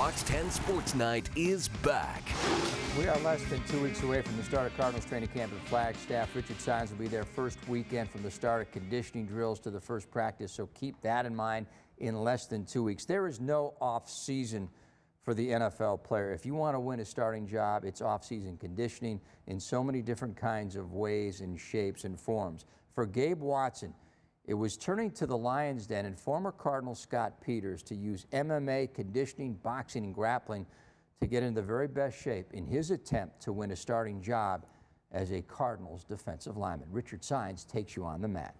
Fox 10 Sports Night is back. We are less than 2 weeks away from the start of Cardinals training camp at Flagstaff. Richard Sines will be there first weekend from the start of conditioning drills to the first practice, so keep that in mind in less than 2 weeks. There is no off-season for the NFL player. If you want to win a starting job, it's off-season conditioning in so many different kinds of ways and shapes and forms. For Gabe Watson, it was turning to the Lions Den and former Cardinal Scott Peters to use MMA, conditioning, boxing, and grappling to get in the very best shape in his attempt to win a starting job as a Cardinals defensive lineman. Richard Sines takes you on the mat.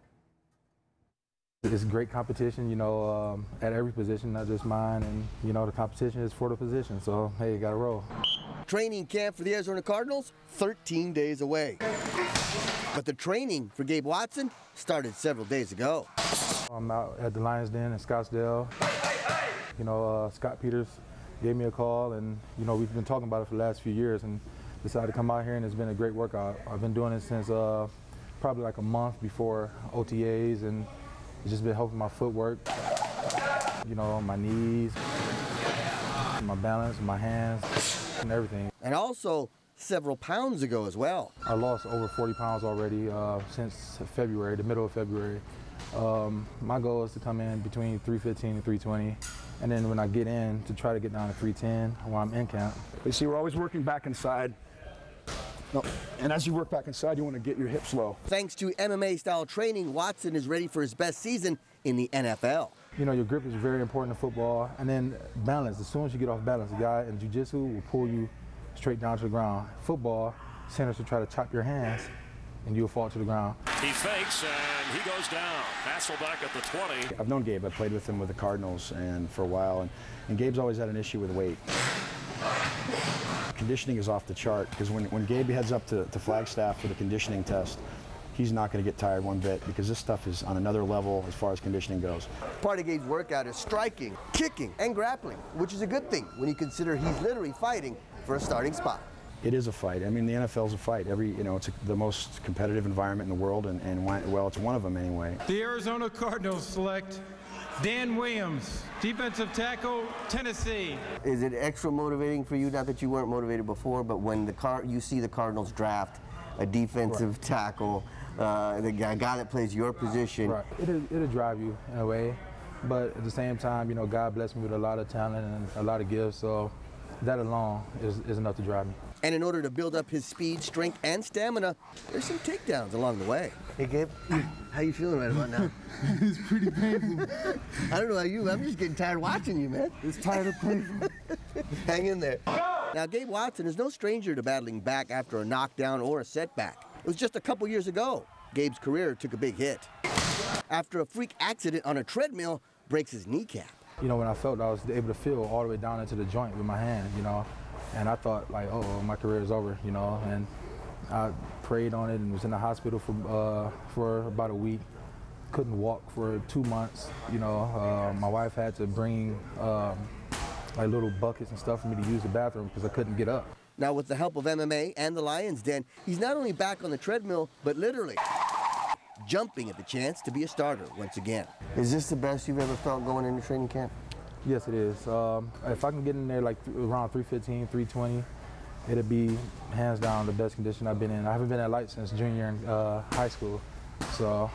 It's great competition, you know, at every position, not just mine, and, you know, the competition is for the position, so, hey, you got to roll. Training camp for the Arizona Cardinals, 13 days away. But the training for Gabe Watson started several days ago. I'm out at the Lions Den in Scottsdale. You know, Scott Peters gave me a call, and, you know, we've been talking about it for the last few years, and decided to come out here, and it's been a great workout. I've been doing it since probably like a month before OTAs, and it's just been helping my footwork, you know, my knees, my balance, my hands, and everything. And also several pounds ago as well. I lost over 40 pounds already since February, the middle of February. My goal is to come in between 315 and 320, and then when I get in, to try to get down to 310 while I'm in camp. You see, we're always working back inside. No. And as you work back inside, you want to get your hips low. Thanks to MMA-style training, Watson is ready for his best season in the NFL. You know, your grip is very important in football, and then balance. As soon as you get off balance, the guy in jiu-jitsu will pull you straight down to the ground. Football, centers will try to chop your hands, and you'll fall to the ground. He fakes, and he goes down. Hasselbeck at the 20. I've known Gabe. I played with him with the Cardinals and for a while, and Gabe's always had an issue with weight. Conditioning is off the chart, because when Gabe heads up to Flagstaff for the conditioning test, he's not going to get tired one bit, because this stuff is on another level as far as conditioning goes. Part of Gabe's workout is striking, kicking, and grappling, which is a good thing when you consider he's literally fighting for a starting spot. It is a fight. I mean, the NFL's a fight. It's the most competitive environment in the world, and well, it's one of them anyway. The Arizona Cardinals select Dan Williams, defensive tackle, Tennessee. Is it extra motivating for you, not that you weren't motivated before, but when you see the Cardinals draft a defensive tackle, the guy that plays your position? Right. It'll drive you in a way, but at the same time, you know, God blessed me with a lot of talent and a lot of gifts, so that alone is enough to drive me. And in order to build up his speed, strength, and stamina, there's some takedowns along the way. Hey, Gabe, how you feeling right about now? It's pretty painful. I don't know about you, I'm just getting tired watching you, man. It's tired of painful. Hang in there. Now, Gabe Watson is no stranger to battling back after a knockdown or a setback. It was just a couple years ago. Gabe's career took a big hit after a freak accident on a treadmill breaks his kneecap. You know, when I felt I was able to feel all the way down into the joint with my hand, you know, and I thought, like, oh, my career is over, you know, and I prayed on it and was in the hospital for about a week. Couldn't walk for 2 months, you know. My wife had to bring like little buckets and stuff for me to use the bathroom because I couldn't get up. Now, with the help of MMA and the Lions Den, he's not only back on the treadmill, but literally jumping at the chance to be a starter once again. Is this the best you've ever felt going into training camp? Yes, it is. If I can get in there like around 315, 320, it'll be hands down the best condition I've been in. I haven't been at light since junior in high school, so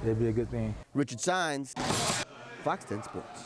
it'd be a good thing. Richard Sines, Fox 10 Sports.